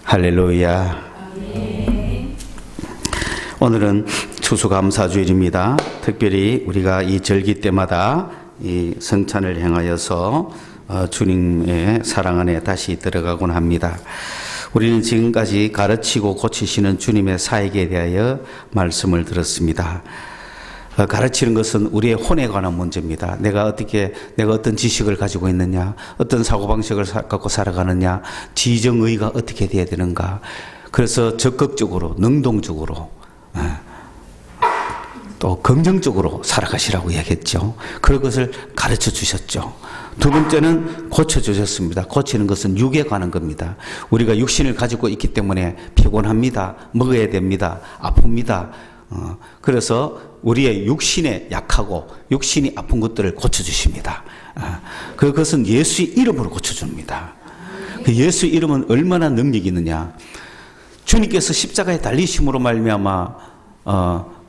할렐루야. 오늘은 추수감사주일입니다. 특별히 우리가 이 절기 때마다 이 성찬을 행하여서 주님의 사랑 안에 다시 들어가곤 합니다. 우리는 지금까지 가르치고 고치시는 주님의 사역에 대하여 말씀을 들었습니다. 가르치는 것은 우리의 혼에 관한 문제입니다. 내가 어떤 지식을 가지고 있느냐, 어떤 사고방식을 갖고 살아가느냐, 지정의가 어떻게 돼야 되는가. 그래서 적극적으로, 능동적으로, 또 긍정적으로 살아가시라고 이야기했죠. 그런 것을 가르쳐 주셨죠. 두 번째는 고쳐주셨습니다. 고치는 것은 육에 관한 겁니다. 우리가 육신을 가지고 있기 때문에 피곤합니다. 먹어야 됩니다. 아픕니다. 그래서 우리의 육신에 약하고 육신이 아픈 것들을 고쳐주십니다. 그것은 예수의 이름으로 고쳐줍니다. 그 예수의 이름은 얼마나 능력이 있느냐. 주님께서 십자가에 달리심으로 말미암아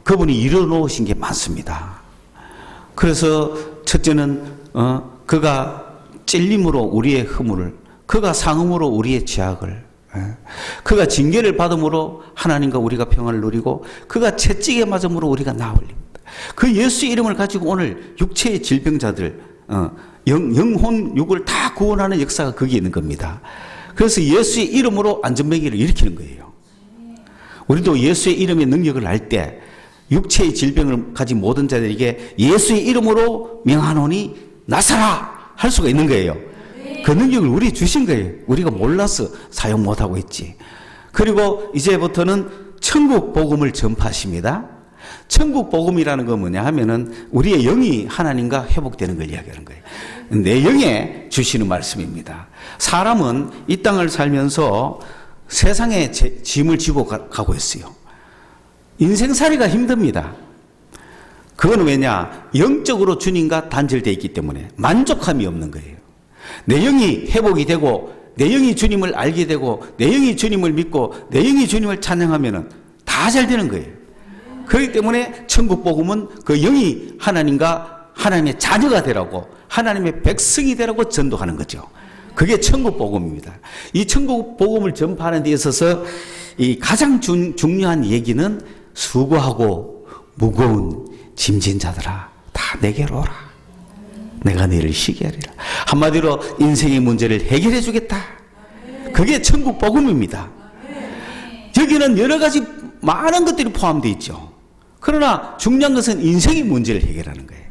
그분이 이뤄놓으신 게 많습니다. 그래서 첫째는 그가 찔림으로 우리의 허물을, 그가 상음으로 우리의 죄악을, 그가 징계를 받음으로 하나님과 우리가 평안을 누리고, 그가 채찍에 맞음으로 우리가 나으립니다. 그 예수의 이름을 가지고 오늘 육체의 질병자들, 영혼, 육을 다 구원하는 역사가 거기에 있는 겁니다. 그래서 예수의 이름으로 안전병기를 일으키는 거예요. 우리도 예수의 이름의 능력을 알 때 육체의 질병을 가진 모든 자들에게 예수의 이름으로 명하노니 나서라 할 수가 있는 거예요. 그 능력을 우리 주신 거예요. 우리가 몰라서 사용 못하고 있지. 그리고 이제부터는 천국 복음을 전파하십니다. 천국 복음이라는 건 뭐냐 하면은 우리의 영이 하나님과 회복되는 걸 이야기하는 거예요. 내 영에 주시는 말씀입니다. 사람은 이 땅을 살면서 세상에 짐을 지고 가고 있어요. 인생살이가 힘듭니다. 그건 왜냐? 영적으로 주님과 단절되어 있기 때문에 만족함이 없는 거예요. 내 영이 회복이 되고, 내 영이 주님을 알게 되고, 내 영이 주님을 믿고, 내 영이 주님을 찬양하면은 다 잘 되는 거예요. 그렇기 때문에 천국 복음은 그 영이 하나님과 하나님의 자녀가 되라고, 하나님의 백성이 되라고 전도하는 거죠. 그게 천국 복음입니다. 이 천국 복음을 전파하는 데 있어서 이 가장 중요한 얘기는 수고하고 무거운 짐진 자들아 다 내게로 오라. 내가 너희를 쉬게 하리라. 한마디로 인생의 문제를 해결해 주겠다. 그게 천국 복음입니다. 여기는 여러 가지 많은 것들이 포함되어 있죠. 그러나 중요한 것은 인생의 문제를 해결하는 거예요.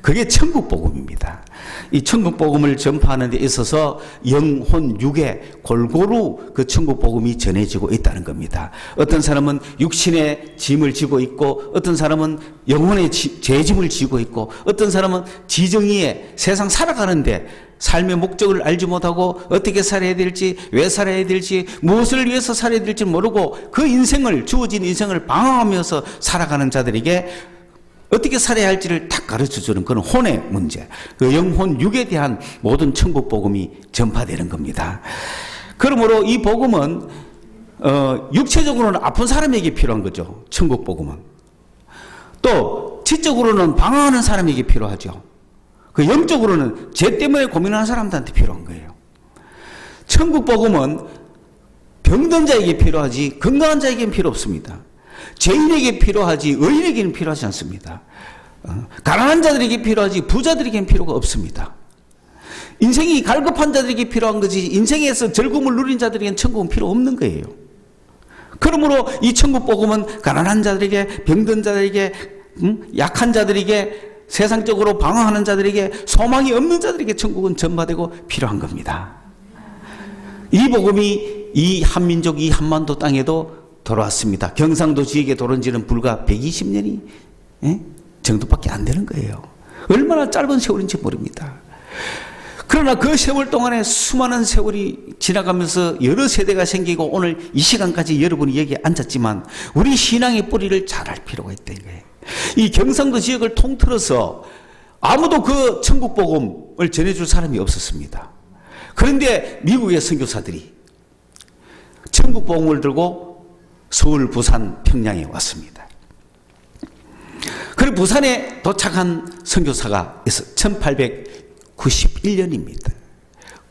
그게 천국 복음입니다. 이 천국 복음을 전파하는 데 있어서 영혼, 육에 골고루 그 천국 복음이 전해지고 있다는 겁니다. 어떤 사람은 육신의 짐을 지고 있고, 어떤 사람은 영혼의 죄짐을 지고 있고, 어떤 사람은 지정의에 세상 살아가는데 삶의 목적을 알지 못하고 어떻게 살아야 될지, 왜 살아야 될지, 무엇을 위해서 살아야 될지 모르고 그 인생을, 주어진 인생을 방황하면서 살아가는 자들에게 어떻게 살아야 할지를 딱 가르쳐주는 그런 혼의 문제, 그 영혼, 육에 대한 모든 천국 복음이 전파되는 겁니다. 그러므로 이 복음은 육체적으로는 아픈 사람에게 필요한 거죠. 천국 복음은. 또 지적으로는 방황하는 사람에게 필요하죠. 그 영적으로는 죄 때문에 고민하는 사람들한테 필요한 거예요. 천국 복음은 병든 자에게 필요하지 건강한 자에게는 필요 없습니다. 죄인에게 필요하지 의인에게는 필요하지 않습니다. 가난한 자들에게 필요하지 부자들에게는 필요가 없습니다. 인생이 갈급한 자들에게 필요한 거지 인생에서 즐거움을 누린 자들에게는 천국은 필요 없는 거예요. 그러므로 이 천국 복음은 가난한 자들에게, 병든 자들에게, 약한 자들에게, 세상적으로 방황하는 자들에게, 소망이 없는 자들에게 천국은 전파되고 필요한 겁니다. 이 복음이 이 한민족, 이 한반도 땅에도 돌아왔습니다. 경상도 지역에 돌아온 지는 불과 120년이 정도밖에 안 되는 거예요. 얼마나 짧은 세월인지 모릅니다. 그러나 그 세월 동안에 수많은 세월이 지나가면서 여러 세대가 생기고 오늘 이 시간까지 여러분이 여기에 앉았지만 우리 신앙의 뿌리를 잘 알 필요가 있다는 거예요. 이 경상도 지역을 통틀어서 아무도 그 천국 복음을 전해줄 사람이 없었습니다. 그런데 미국의 선교사들이 천국 복음을 들고 서울, 부산, 평양에 왔습니다. 그리고 부산에 도착한 선교사가 있어 1891년입니다.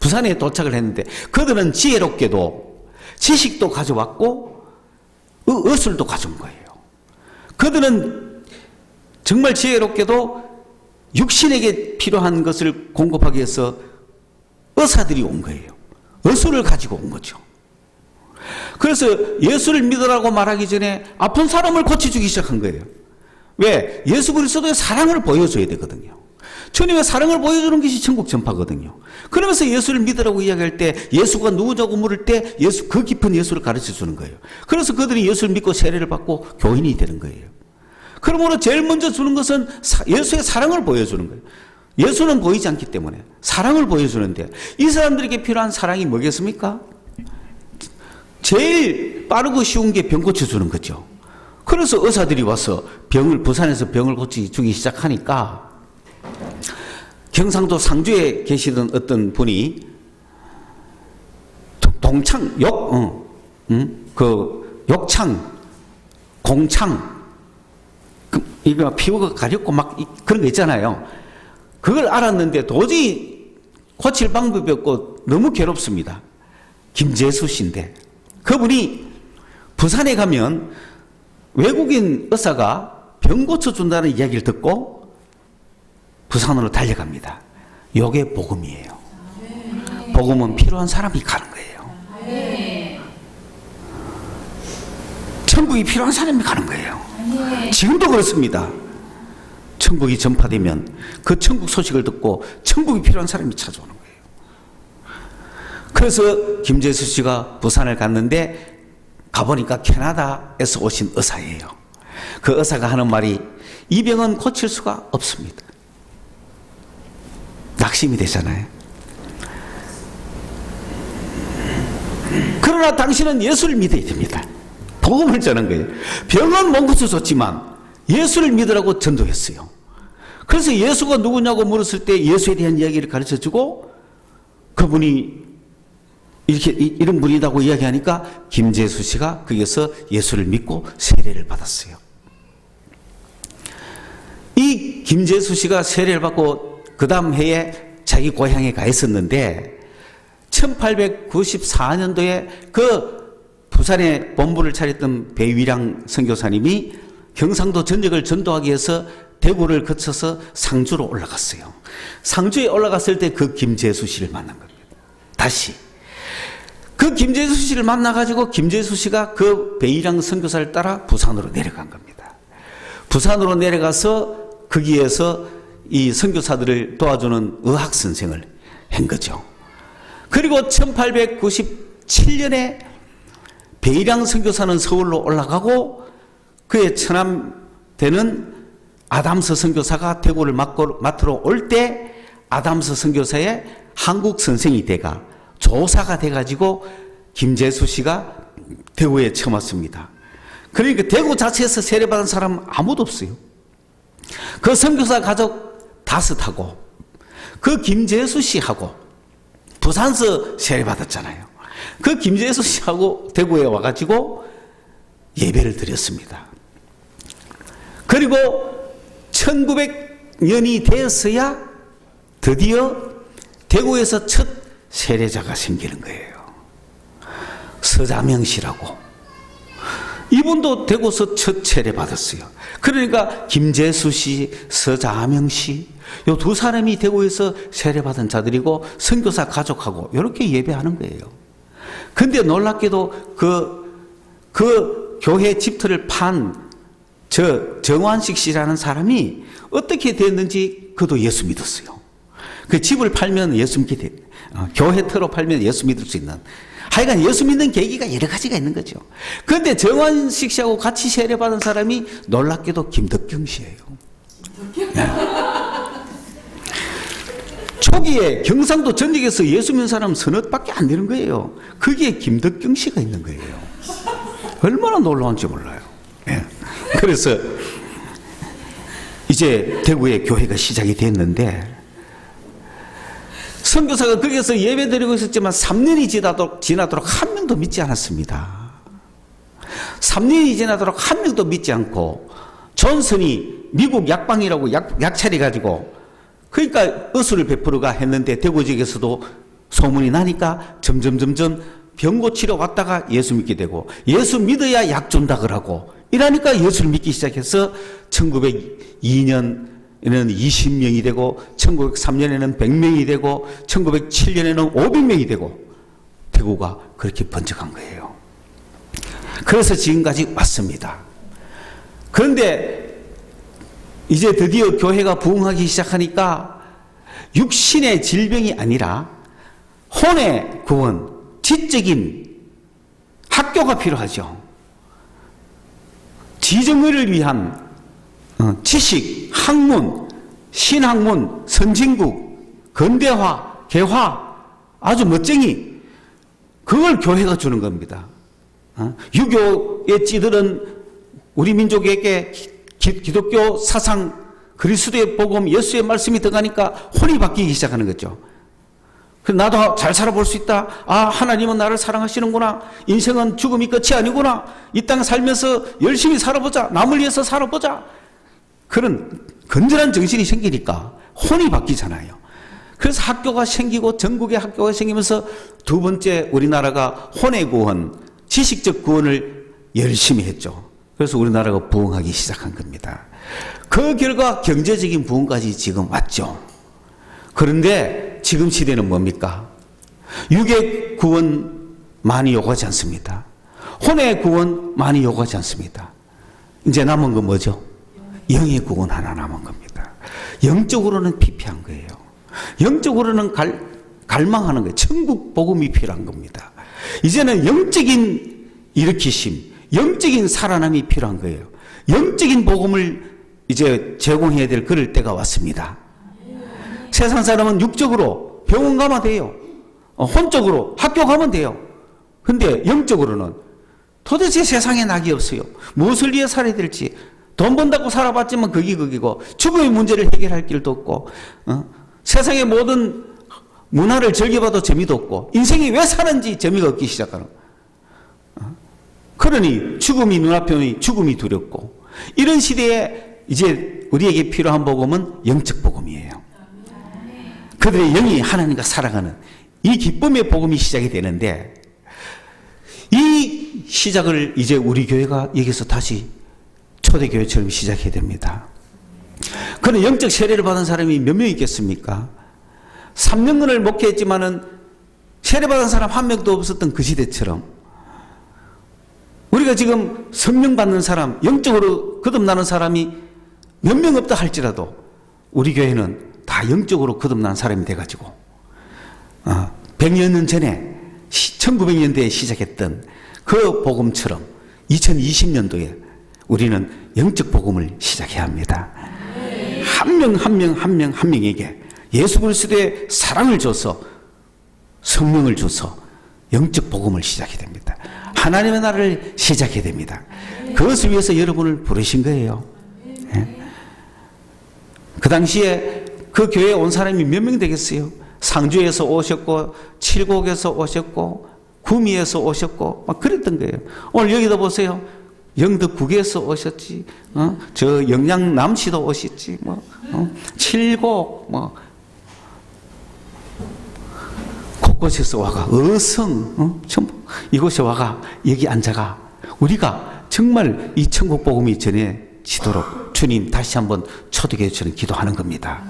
부산에 도착을 했는데 그들은 지혜롭게도 지식도 가져왔고 의술도 가져온 거예요. 그들은 정말 지혜롭게도 육신에게 필요한 것을 공급하기 위해서 의사들이 온 거예요. 의술을 가지고 온 거죠. 그래서 예수를 믿으라고 말하기 전에 아픈 사람을 고쳐주기 시작한 거예요. 왜? 예수 그리스도의 사랑을 보여줘야 되거든요. 주님의 사랑을 보여주는 것이 천국 전파거든요. 그러면서 예수를 믿으라고 이야기할 때 예수가 누구냐고 물을 때 그 깊은 예수를 가르쳐 주는 거예요. 그래서 그들이 예수를 믿고 세례를 받고 교인이 되는 거예요. 그러므로 제일 먼저 주는 것은 예수의 사랑을 보여주는 거예요. 예수는 보이지 않기 때문에 사랑을 보여주는데 이 사람들에게 필요한 사랑이 뭐겠습니까? 제일 빠르고 쉬운 게 병 고쳐주는 거죠. 그래서 의사들이 와서 부산에서 병을 고쳐주기 시작하니까 경상도 상주에 계시던 어떤 분이 욕창, 공창, 이거 피부가 가렵고 막 그런 거 있잖아요. 그걸 알았는데 도저히 고칠 방법이 없고 너무 괴롭습니다. 김재수 씨인데 그분이 부산에 가면 외국인 의사가 병 고쳐준다는 이야기를 듣고 부산으로 달려갑니다. 이게 복음이에요. 복음은 필요한 사람이 가는 거예요. 천국이 필요한 사람이 가는 거예요. 지금도 그렇습니다. 천국이 전파되면 그 천국 소식을 듣고 천국이 필요한 사람이 찾아오는 거예요. 그래서 김재수 씨가 부산을 갔는데 가보니까 캐나다에서 오신 의사예요. 그 의사가 하는 말이 이 병은 고칠 수가 없습니다. 낙심이 되잖아요. 그러나 당신은 예수를 믿어야 됩니다. 복음을 전한 거예요. 병은 못 고쳐줬지만 예수를 믿으라고 전도했어요. 그래서 예수가 누구냐고 물었을 때 예수에 대한 이야기를 가르쳐주고 그분이 이런 분이라고 이야기하니까 김재수 씨가 거기서 예수를 믿고 세례를 받았어요. 이 김재수 씨가 세례를 받고 그 다음 해에 자기 고향에 가 있었는데 1894년도에 그 부산에 본부를 차렸던 배위량 선교사님이 경상도 전역을 전도하기 위해서 대구를 거쳐서 상주로 올라갔어요. 상주에 올라갔을 때 그 김재수 씨를 만난 겁니다. 다시. 그 김재수 씨를 만나가지고 김재수 씨가 그 배위량 선교사를 따라 부산으로 내려간 겁니다. 부산으로 내려가서 거기에서 이 선교사들을 도와주는 의학 선생을 한 거죠. 그리고 1897년에 배위량 선교사는 서울로 올라가고 그의 처남되는 아담스 선교사가 대구를 맡으러 올 때 아담스 선교사의 한국 선생이 돼가 조사가 돼가지고 김재수 씨가 대구에 처음 왔습니다. 그러니까 대구 자체에서 세례받은 사람 아무도 없어요. 그 선교사 가족 5하고 그 김재수 씨하고 부산서 세례받았잖아요. 그 김재수 씨하고 대구에 와가지고 예배를 드렸습니다. 그리고 1900년이 되었어야 드디어 대구에서 첫 세례자가 생기는 거예요. 서자명 씨라고. 이분도 대구에서 첫 세례 받았어요. 그러니까 김재수 씨, 서자명 씨, 이 두 사람이 대구에서 세례 받은 자들이고 선교사 가족하고 이렇게 예배하는 거예요. 근데 놀랍게도 그 교회 집터를 판 정환식 씨라는 사람이 어떻게 됐는지 그도 예수 믿었어요. 그 집을 팔면 예수 믿게 돼. 교회 터로 팔면 예수 믿을 수 있는. 하여간 예수 믿는 계기가 여러 가지가 있는 거죠. 그런데 정환식 씨하고 같이 세례받은 사람이 놀랍게도 김덕경 씨예요. 네. 초기에 경상도 전역에서 예수 믿는 사람 서너밖에 안 되는 거예요. 거기에 김덕경 씨가 있는 거예요. 얼마나 놀라운지 몰라요. 네. 그래서 이제 대구에 교회가 시작이 됐는데 선교사가 거기서 예배드리고 있었지만 3년이 지나도록 한 명도 믿지 않았습니다. 3년이 지나도록 한 명도 믿지 않고 존슨이 미국 약방이라고 약 차려가지고 그러니까 의술을 베풀어가 했는데 대구 지역에서도 소문이 나니까 점점 병 고치러 왔다가 예수 믿게 되고 예수 믿어야 약 준다 그러고 이러니까 예수를 믿기 시작해서 1902년에는 20명이 되고 1903년에는 100명이 되고 1907년에는 500명이 되고 대구가 그렇게 번쩍한 거예요. 그래서 지금까지 왔습니다. 그런데 이제 드디어 교회가 부흥하기 시작하니까 육신의 질병이 아니라 혼의 구원, 지적인 학교가 필요하죠. 지정의를 위한 지식, 학문, 신학문, 선진국, 근대화, 개화, 아주 멋쟁이, 그걸 교회가 주는 겁니다. 유교의 찌들은 우리 민족에게 기독교 사상, 그리스도의 복음, 예수의 말씀이 들어가니까 혼이 바뀌기 시작하는 거죠. 나도 잘 살아볼 수 있다. 하나님은 나를 사랑하시는구나. 인생은 죽음이 끝이 아니구나. 이 땅 살면서 열심히 살아보자. 남을 위해서 살아보자. 그런 건전한 정신이 생기니까 혼이 바뀌잖아요. 그래서 학교가 생기고 전국에 학교가 생기면서 두 번째 우리나라가 혼의 구원, 지식적 구원을 열심히 했죠. 그래서 우리나라가 부흥하기 시작한 겁니다. 그 결과 경제적인 부흥까지 지금 왔죠. 그런데 지금 시대는 뭡니까? 육의 구원 많이 요구하지 않습니다. 혼의 구원 많이 요구하지 않습니다. 이제 남은 건 뭐죠? 영의 구원 하나 남은 겁니다. 영적으로는 피폐한 거예요. 영적으로는 갈망하는 거예요. 천국 복음이 필요한 겁니다. 이제는 영적인 일으키심, 영적인 살아남이 필요한 거예요. 영적인 복음을 이제 제공해야 될 그럴 때가 왔습니다. 세상 사람은 육적으로 병원 가면 돼요. 혼적으로 학교 가면 돼요. 근데 영적으로는 도대체 세상에 낙이 없어요. 무엇을 위해 살아야 될지. 돈 번다고 살아봤지만 거기고 죽음의 문제를 해결할 길도 없고 세상의 모든 문화를 즐겨봐도 재미도 없고 인생이 왜 사는지 재미가 없기 시작하는 그러니 죽음이 눈앞에 오니 죽음이 두렵고 이런 시대에 이제 우리에게 필요한 복음은 영적 복음이에요. 그들의 영이 하나님과 살아가는 이 기쁨의 복음이 시작이 되는데 이 시작을 이제 우리 교회가 여기서 다시 초대교회처럼 시작해야 됩니다. 그런 영적 세례를 받은 사람이 몇 명 있겠습니까? 3년간을 목회했지만은 세례받은 사람 한 명도 없었던 그 시대처럼 우리가 지금 성령 받는 사람, 영적으로 거듭나는 사람이 몇 명 없다 할지라도 우리 교회는 다 영적으로 거듭난 사람이 돼가지고 100여 년 전에 1900년대에 시작했던 그 복음처럼 2020년도에 우리는 영적 복음을 시작해야 합니다. 한 명 한 명에게 예수 그리스도의 사랑을 줘서 성령을 줘서 영적 복음을 시작해야 됩니다. 하나님의 나라를 시작해야 됩니다. 그것을 위해서 여러분을 부르신 거예요. 네? 그 당시에 그 교회에 온 사람이 몇 명 되겠어요? 상주에서 오셨고 칠곡에서 오셨고 구미에서 오셨고 막 그랬던 거예요. 오늘 여기다 보세요. 영덕국에서 오셨지, 저 영양 남시도 오셨지, 칠곡, 곳곳에서 와가, 어성, 전부 이곳에 와가, 여기 앉아가, 우리가 정말 이 천국 복음이 전해지도록 주님 다시 한번 초대교회처럼 기도하는 겁니다.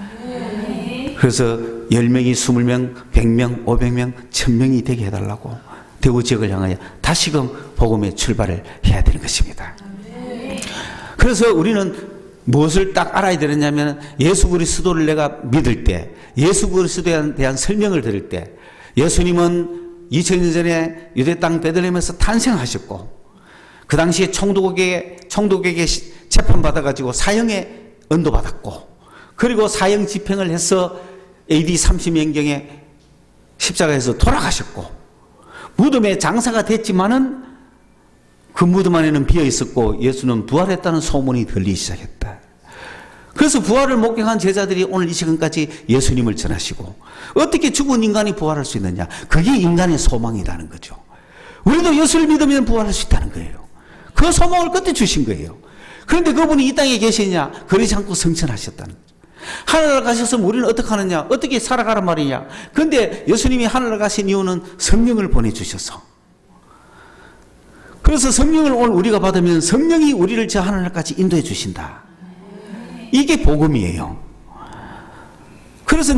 그래서 10명이 20명, 100명, 500명, 1000명이 되게 해달라고 대구 지역을 향하여 다시금 복음의 출발을 해야 되는 것입니다. 그래서 우리는 무엇을 딱 알아야 되느냐면 예수 그리스도를 내가 믿을 때, 예수 그리스도에 대한 설명을 들을 때 예수님은 2000년 전에 유대 땅 베들레헴에서 탄생하셨고 그 당시에 총독에게 재판받아가지고 사형에 언도받았고 그리고 사형 집행을 해서 AD 30년경에 십자가에서 돌아가셨고 무덤에 장사가 됐지만은 그 무덤 안에는 비어 있었고 예수는 부활했다는 소문이 들리기 시작했다. 그래서 부활을 목격한 제자들이 오늘 이 시간까지 예수님을 전하시고 어떻게 죽은 인간이 부활할 수 있느냐? 그게 인간의 소망이라는 거죠. 우리도 예수를 믿으면 부활할 수 있다는 거예요. 그 소망을 그때 주신 거예요. 그런데 그분이 이 땅에 계시냐? 그러지 않고 성천하셨다는 거죠. 하늘나라 가셨으면 우리는 어떻게 하느냐? 어떻게 살아가란 말이냐? 그런데 예수님이 하늘나라 가신 이유는 성령을 보내주셔서 그래서 성령을 오늘 우리가 받으면 성령이 우리를 저 하늘나라까지 인도해 주신다. 이게 복음이에요. 그래서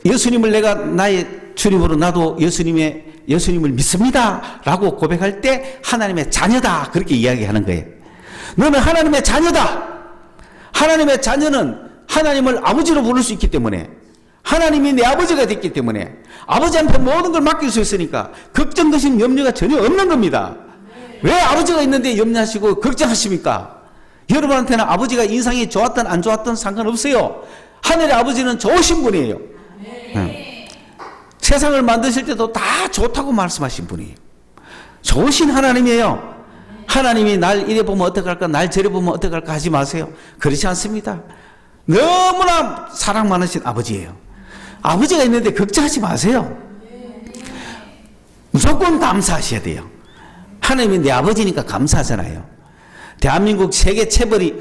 예수님을 내가 나의 주님으로 나도 예수님을 믿습니다 라고 고백할 때 하나님의 자녀다 그렇게 이야기하는 거예요. 너는 하나님의 자녀다. 하나님의 자녀는 하나님을 아버지로 부를 수 있기 때문에, 하나님이 내 아버지가 됐기 때문에 아버지한테 모든 걸 맡길 수 있으니까 걱정, 근심, 염려가 전혀 없는 겁니다. 왜 아버지가 있는데 염려하시고 걱정하십니까? 여러분한테는 아버지가 인상이 좋았든 안 좋았든 상관없어요. 하늘의 아버지는 좋으신 분이에요. 세상을 만드실 때도 다 좋다고 말씀하신 분이에요. 좋으신 하나님이에요. 하나님이 날 이래 보면 어떡할까, 날 저래 보면 어떡할까 하지 마세요. 그렇지 않습니다. 너무나 사랑 많으신 아버지예요. 아버지가 있는데 걱정하지 마세요. 무조건 감사하셔야 돼요. 하나님이 내 아버지니까 감사하잖아요. 대한민국 세계 최고의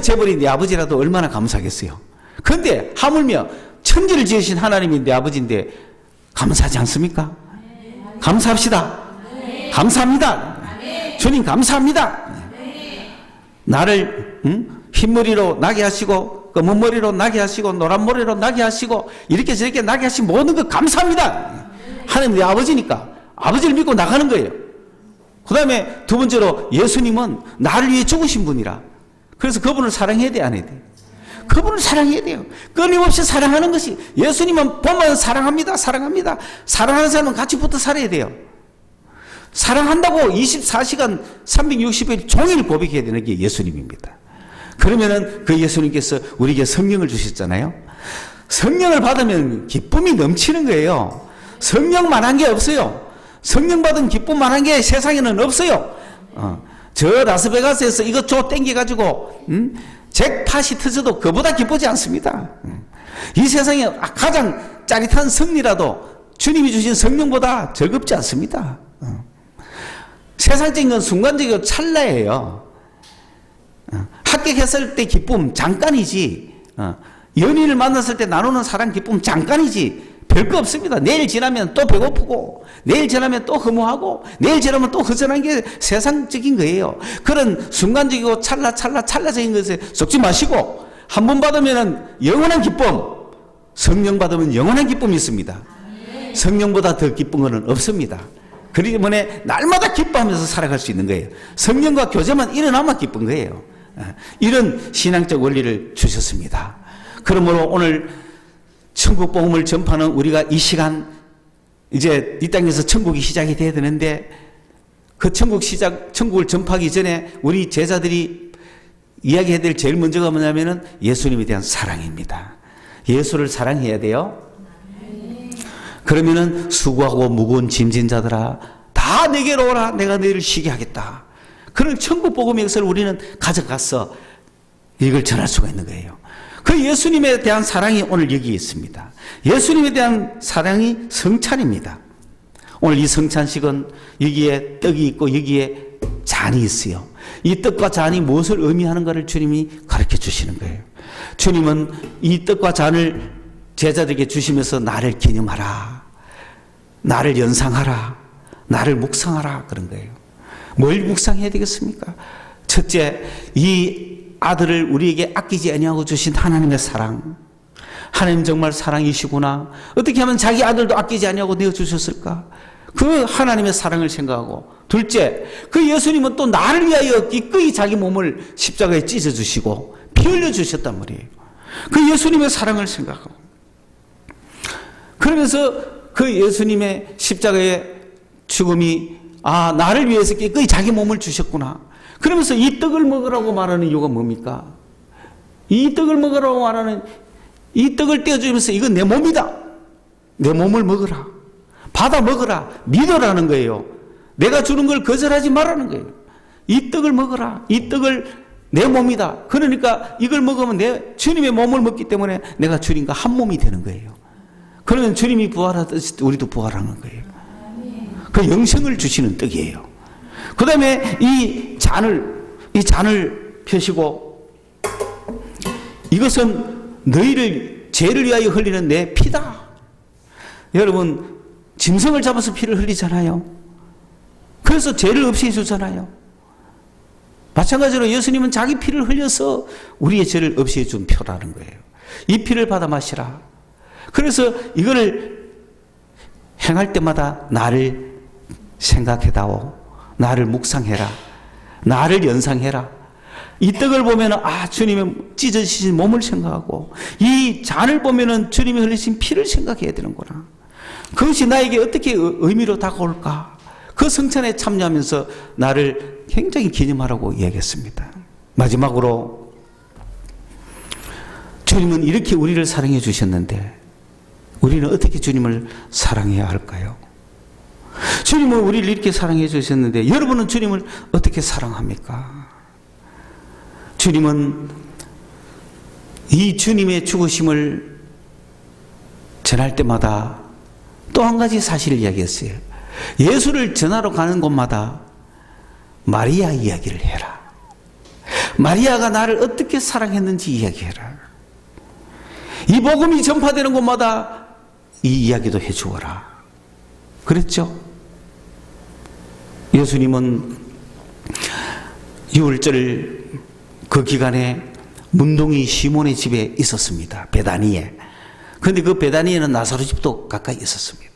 재벌이 내 아버지라도 얼마나 감사하겠어요. 그런데 하물며 천지를 지으신 하나님이 내 아버지인데 감사하지 않습니까? 감사합시다. 감사합니다. 주님 감사합니다. 나를 흰머리로 나게 하시고 검은 머리로 나게 하시고 노란 머리로 나게 하시고 이렇게 저렇게 나게 하신 모든 것 감사합니다. 하나님 내 아버지니까 아버지를 믿고 나가는 거예요. 그 다음에 두 번째로 예수님은 나를 위해 죽으신 분이라. 그래서 그분을 사랑해야 돼, 안 해야 돼? 그분을 사랑해야 돼요. 끊임없이 사랑하는 것이, 예수님은 보면 사랑합니다. 사랑합니다. 사랑하는 사람은 같이 붙어 살아야 돼요. 사랑한다고 24시간 360일 종일 고백해야 되는 게 예수님입니다. 그러면은 그 예수님께서 우리에게 성령을 주셨잖아요. 성령을 받으면 기쁨이 넘치는 거예요. 성령만한 게 없어요. 성령 받은 기쁨만한 게 세상에는 없어요. 저 라스베가스에서 이것 땡겨가지고 잭팟이 터져도 그보다 기쁘지 않습니다. 이 세상에 가장 짜릿한 승리라도 주님이 주신 성령보다 즐겁지 않습니다. 세상적인 건 순간적이고 찰나예요. 합격했을 때 기쁨 잠깐이지, 연인을 만났을 때 나누는 사랑 기쁨 잠깐이지 별거 없습니다. 내일 지나면 또 배고프고, 내일 지나면 또 허무하고, 내일 지나면 또 허전한 게 세상적인 거예요. 그런 순간적이고 찰나적인 것에 속지 마시고, 한 번 받으면 영원한 기쁨, 성령 받으면 영원한 기쁨이 있습니다. 성령보다 더 기쁜 것은 없습니다. 그렇기 때문에 날마다 기뻐하면서 살아갈 수 있는 거예요. 성령과 교제만 일어나면 기쁜 거예요. 이런 신앙적 원리를 주셨습니다. 그러므로 오늘 천국 복음을 전파하는 우리가 이 시간 이제 이 땅에서 천국이 시작이 돼야 되는데, 그 천국을 전파하기 전에 우리 제자들이 이야기해야 될 제일 먼저가 뭐냐면은 예수님에 대한 사랑입니다. 예수를 사랑해야 돼요. 그러면은 수고하고 무거운 짐진 자들아 다 내게로 오라, 내가 너희를 쉬게 하겠다. 그런 천국 복음의 것을 우리는 가져가서 이걸 전할 수가 있는 거예요. 그 예수님에 대한 사랑이 오늘 여기에 있습니다. 예수님에 대한 사랑이 성찬입니다. 오늘 이 성찬식은 여기에 떡이 있고 여기에 잔이 있어요. 이 떡과 잔이 무엇을 의미하는가를 주님이 가르쳐 주시는 거예요. 주님은 이 떡과 잔을 제자들에게 주시면서 나를 기념하라, 나를 연상하라, 나를 묵상하라 그런 거예요. 뭘 묵상해야 되겠습니까? 첫째, 이 아들을 우리에게 아끼지 아니하고 주신 하나님의 사랑. 하나님 정말 사랑이시구나. 어떻게 하면 자기 아들도 아끼지 아니하고 내어주셨을까? 그 하나님의 사랑을 생각하고, 둘째, 그 예수님은 또 나를 위하여 기꺼이 자기 몸을 십자가에 찢어주시고 피 흘려주셨단 말이에요. 그 예수님의 사랑을 생각하고, 그러면서 그 예수님의 십자가의 죽음이 나를 위해서 기꺼이 자기 몸을 주셨구나. 그러면서 이 떡을 먹으라고 말하는 이유가 뭡니까? 이 떡을 먹으라고 말하는, 이 떡을 떼어주면서 이건 내 몸이다. 내 몸을 먹으라. 받아 먹으라. 믿으라는 거예요. 내가 주는 걸 거절하지 말라는 거예요. 이 떡을 먹으라. 이 떡을 내 몸이다. 그러니까 이걸 먹으면 내 주님의 몸을 먹기 때문에 내가 주님과 한 몸이 되는 거예요. 그러면 주님이 부활하듯이 우리도 부활하는 거예요. 그 영생을 주시는 떡이에요. 그 다음에 이 잔을 펴시고, 이것은 너희를 죄를 위하여 흘리는 내 피다. 여러분, 짐승을 잡아서 피를 흘리잖아요. 그 그래서 죄를 없애해 주잖아요. 마찬가지로 예수님은 자기 피를 흘려서 우리의 죄를 없애해 준 표라는 거예요. 이 피를 받아 마시라. 그래서 이거를 행할 때마다 나를 생각해다오. 나를 묵상해라. 나를 연상해라. 이 떡을 보면 주님의 찢어지신 몸을 생각하고 이 잔을 보면 주님이 흘리신 피를 생각해야 되는구나. 그것이 나에게 어떻게 의미로 다가올까? 그 성찬에 참여하면서 나를 굉장히 기념하라고 이야기했습니다. 마지막으로 주님은 이렇게 우리를 사랑해 주셨는데 우리는 어떻게 주님을 사랑해야 할까요? 주님은 우리를 이렇게 사랑해 주셨는데 여러분은 주님을 어떻게 사랑합니까? 주님은 이 주님의 죽으심을 전할 때마다 또 한 가지 사실을 이야기했어요. 예수를 전하러 가는 곳마다 마리아 이야기를 해라. 마리아가 나를 어떻게 사랑했는지 이야기해라. 이 복음이 전파되는 곳마다 이 이야기도 해주어라. 그랬죠? 예수님은 6월절 그 기간에 문둥이 시몬의 집에 있었습니다. 베다니에. 그런데 그 베다니에는 나사로 집도 가까이 있었습니다.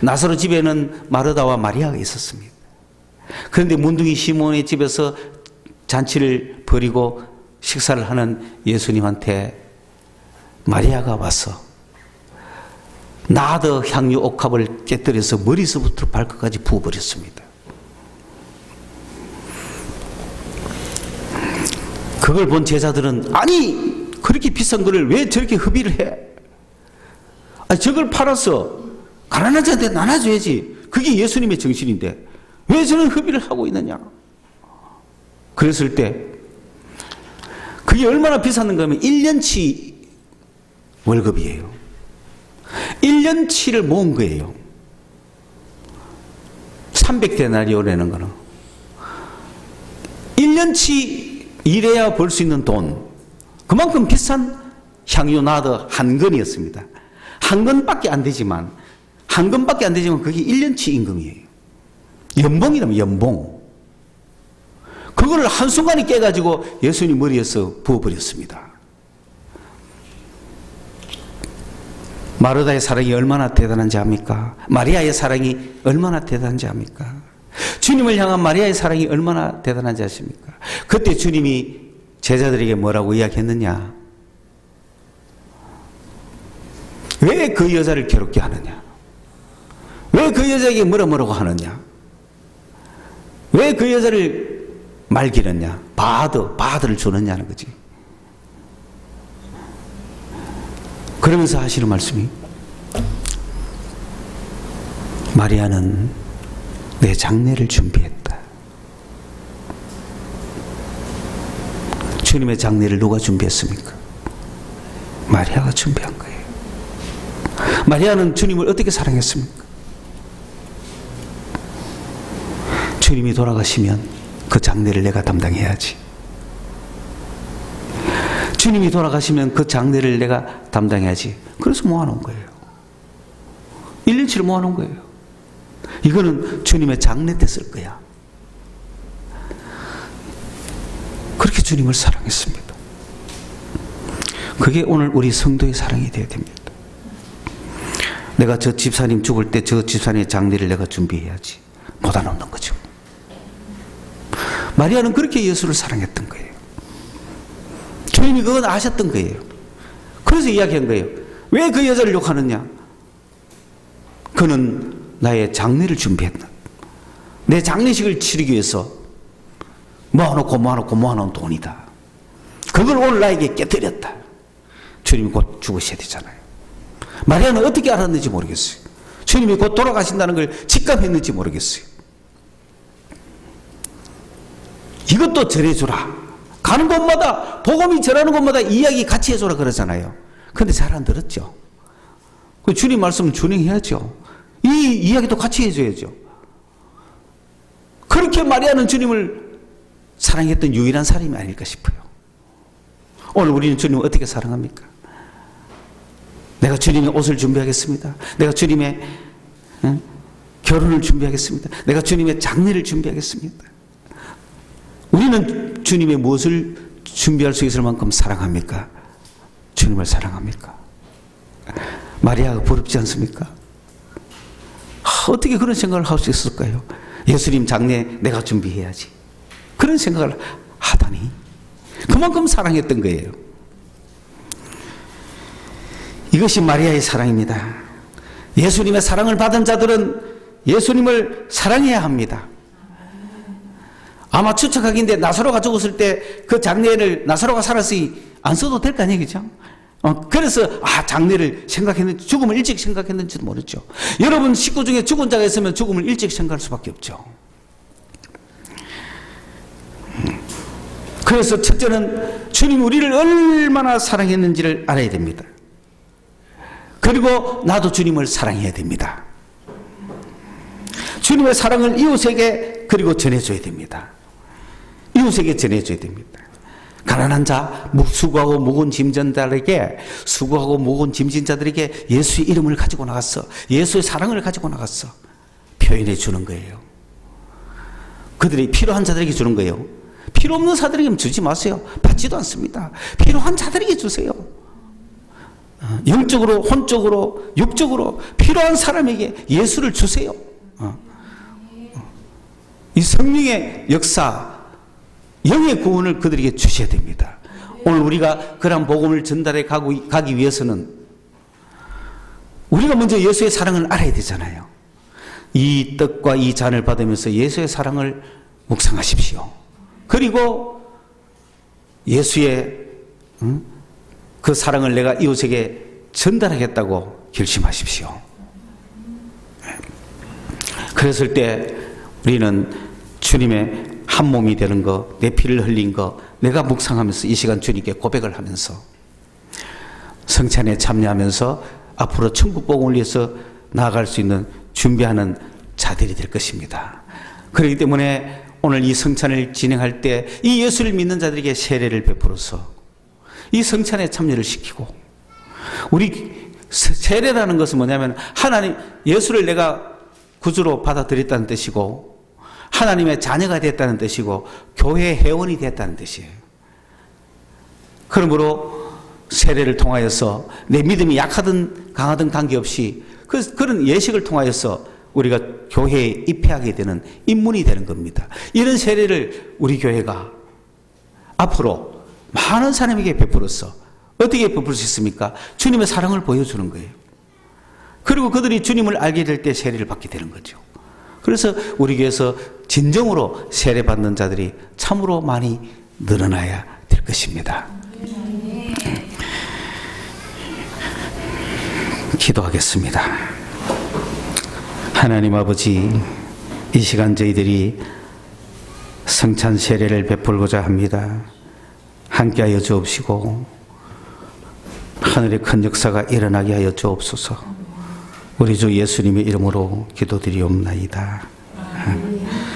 나사로 집에는 마르다와 마리아가 있었습니다. 그런데 문둥이 시몬의 집에서 잔치를 벌이고 식사를 하는 예수님한테 마리아가 와서 나드 향유 옥합을 깨뜨려서 머리서부터 발끝까지 부어버렸습니다. 그걸 본 제자들은 아니 그렇게 비싼 거를 왜 저렇게 흡의를 해? 저걸 팔아서 가난한 자한테 나눠줘야지. 그게 예수님의 정신인데 왜 저는 흡의를 하고 있느냐? 그랬을 때 그게 얼마나 비쌌는가 하면 1년치 월급이에요. 1년치를 모은 거예요. 300데나리오라는 거는 1년치 일해야 벌 수 있는 돈, 그만큼 비싼 향유 나드 한 건이었습니다. 한 건밖에 안 되지만 그게 1년치 임금이에요. 연봉이라면 연봉. 그거를 한순간에 깨가지고 예수님 머리에서 부어버렸습니다. 마르다의 사랑이 얼마나 대단한지 압니까? 마리아의 사랑이 얼마나 대단한지 압니까? 주님을 향한 마리아의 사랑이 얼마나 대단한지 아십니까? 그때 주님이 제자들에게 뭐라고 이야기했느냐? 왜 그 여자를 괴롭게 하느냐? 왜 그 여자에게 뭐라고 하느냐? 왜 그 여자를 말기느냐? 바드를 주느냐는 거지. 그러면서 하시는 말씀이 마리아는 내 장례를 준비했다. 주님의 장례를 누가 준비했습니까? 마리아가 준비한 거예요. 마리아는 주님을 어떻게 사랑했습니까? 주님이 돌아가시면 그 장례를 내가 담당해야지. 주님이 돌아가시면 그 장례를 내가 담당해야지. 그래서 모아놓은 거예요. 1년치를 모아놓은 거예요. 이거는 주님의 장례 때 쓸 거야. 그렇게 주님을 사랑했습니다. 그게 오늘 우리 성도의 사랑이 되어야 됩니다. 내가 저 집사님 죽을 때 저 집사님의 장례를 내가 준비해야지. 보다 넘는 거죠. 마리아는 그렇게 예수를 사랑했던 거예요. 주님이 그건 아셨던 거예요. 그래서 이야기한 거예요. 왜 그 여자를 욕하느냐? 그는 나의 장례를 준비했다. 내 장례식을 치르기 위해서 모아놓은 돈이다. 그걸 오늘 나에게 깨뜨렸다. 주님이 곧 죽으셔야 되잖아요. 마리아는 어떻게 알았는지 모르겠어요. 주님이 곧 돌아가신다는 걸 직감했는지 모르겠어요. 이것도 전해주라. 가는 곳마다, 복음이 전하는 곳마다 이야기 같이 해줘라 그러잖아요. 그런데 잘 안 들었죠. 그 주님 말씀은 준행해야죠. 이 이야기도 같이 해줘야죠. 그렇게 마리아는 주님을 사랑했던 유일한 사람이 아닐까 싶어요. 오늘 우리는 주님을 어떻게 사랑합니까? 내가 주님의 옷을 준비하겠습니다. 내가 주님의 결혼을 준비하겠습니다. 내가 주님의 장례를 준비하겠습니다. 우리는 주님의 무엇을 준비할 수 있을 만큼 사랑합니까? 주님을 사랑합니까? 마리아가 부럽지 않습니까? 어떻게 그런 생각을 할 수 있을까요? 예수님 장례 내가 준비해야지. 그런 생각을 하다니 그만큼 사랑했던 거예요. 이것이 마리아의 사랑입니다. 예수님의 사랑을 받은 자들은 예수님을 사랑해야 합니다. 아마 추측하기인데 나사로가 죽었을 때 그 장례를 나사로가 살았으니 안 써도 될 거 아니에요, 그죠? 그래서 장례를 생각했는지, 죽음을 일찍 생각했는지도 모르죠. 여러분 식구 중에 죽은 자가 있으면 죽음을 일찍 생각할 수밖에 없죠. 그래서 첫째는 주님 우리를 얼마나 사랑했는지를 알아야 됩니다. 그리고 나도 주님을 사랑해야 됩니다. 주님의 사랑을 이웃에게 그리고 전해줘야 됩니다. 이웃에게 전해줘야 됩니다. 가난한 자, 수고하고 무거운 짐진 자들에게, 수고하고 무거운 짐진 자들에게 예수의 이름을 가지고 나갔어. 예수의 사랑을 가지고 나갔어. 표현해 주는 거예요. 그들이 필요한 자들에게 주는 거예요. 필요 없는 자들에게 주지 마세요. 받지도 않습니다. 필요한 자들에게 주세요. 영적으로, 혼적으로, 육적으로 필요한 사람에게 예수를 주세요. 이 성령의 역사, 영의 구원을 그들에게 주셔야 됩니다. 오늘 우리가 그런 복음을 전달해 가기 위해서는 우리가 먼저 예수의 사랑을 알아야 되잖아요. 이 떡과 이 잔을 받으면서 예수의 사랑을 묵상하십시오. 그리고 예수의 그 사랑을 내가 이웃에게 전달하겠다고 결심하십시오. 그랬을 때 우리는 주님의 한 몸이 되는 거, 내 피를 흘린 거, 내가 묵상하면서 이 시간 주님께 고백을 하면서 성찬에 참여하면서 앞으로 천국 복음을 위해서 나아갈 수 있는 준비하는 자들이 될 것입니다. 그렇기 때문에 오늘 이 성찬을 진행할 때 이 예수를 믿는 자들에게 세례를 베풀어서 이 성찬에 참여를 시키고, 우리 세례라는 것은 뭐냐면 하나님, 예수를 내가 구주로 받아들였다는 뜻이고 하나님의 자녀가 됐다는 뜻이고 교회 회원이 됐다는 뜻이에요. 그러므로 세례를 통하여서 내 믿음이 약하든 강하든 관계없이 그런 예식을 통하여서 우리가 교회에 입회하게 되는 입문이 되는 겁니다. 이런 세례를 우리 교회가 앞으로 많은 사람에게 베풀어서 어떻게 베풀 수 있습니까? 주님의 사랑을 보여주는 거예요. 그리고 그들이 주님을 알게 될 때 세례를 받게 되는 거죠. 그래서 우리 교회에서 진정으로 세례받는 자들이 참으로 많이 늘어나야 될 것입니다. 기도하겠습니다. 하나님 아버지, 이 시간 저희들이 성찬 세례를 베풀고자 합니다. 함께하여 주옵시고 하늘의 큰 역사가 일어나게 하여 주옵소서. 우리 주 예수님의 이름으로 기도드리옵나이다.